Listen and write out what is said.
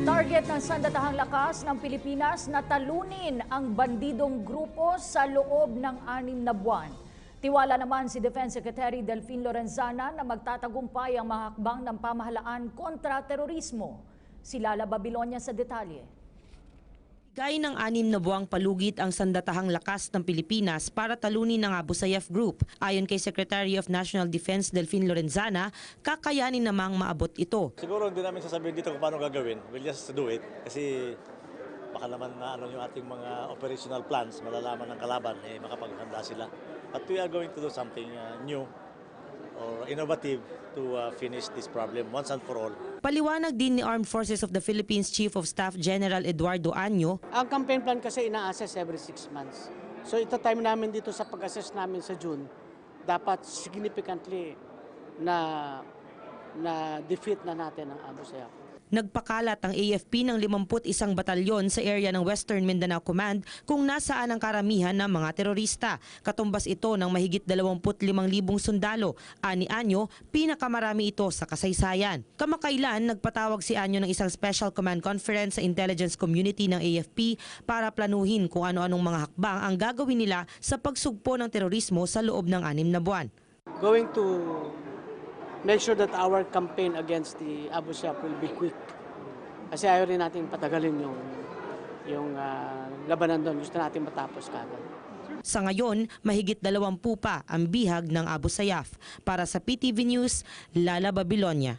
Target ng sandatahang lakas ng Pilipinas na talunin ang bandidong grupo sa loob ng 6 na buwan. Tiwala naman si Defense Secretary Delfin Lorenzana na magtatagumpay ang mga hakbang ng pamahalaan kontra terorismo. Si Lala Babilonia sa detalye. Gaya ng 6 na buwang palugit ang sandatahang lakas ng Pilipinas para talunin ang Abu Sayyaf Group. Ayon kay Secretary of National Defense Delfin Lorenzana, kakayanin namang maabot ito. Siguro hindi namin sasabihin dito kung paano gagawin. We'll just do it kasi baka naman na yung ating mga operational plans, malalaman ng kalaban, makapaghanda sila. But we are going to do something new or innovative to finish this problem once and for all. Paliwanag din ni Armed Forces of the Philippines Chief of Staff General Eduardo Año. Ang campaign plan kasi ina-assess every 6 months. So ito time namin dito sa pag-assess namin sa June, dapat significantly na defeat na natin ang Abu Sayyaf. Nagpakalat ang AFP ng 51 batalyon sa area ng Western Mindanao Command kung nasaan ang karamihan ng mga terorista. Katumbas ito ng mahigit 25,000 sundalo. Ani Anyo, pinakamarami ito sa kasaysayan. Kamakailan, nagpatawag si Anyo ng isang Special Command Conference sa intelligence community ng AFP para planuhin kung ano-anong mga hakbang ang gagawin nila sa pagsugpo ng terorismo sa loob ng 6 na buwan. Going to make sure that our campaign against the Abu Sayyaf will be quick. Kasi ayaw rin natin patagalin yung labanan doon. Gusto natin matapos kagad. Sa ngayon, mahigit 20 pa ang bihag ng Abu Sayyaf. Para sa PTV News, Lala Babilonia.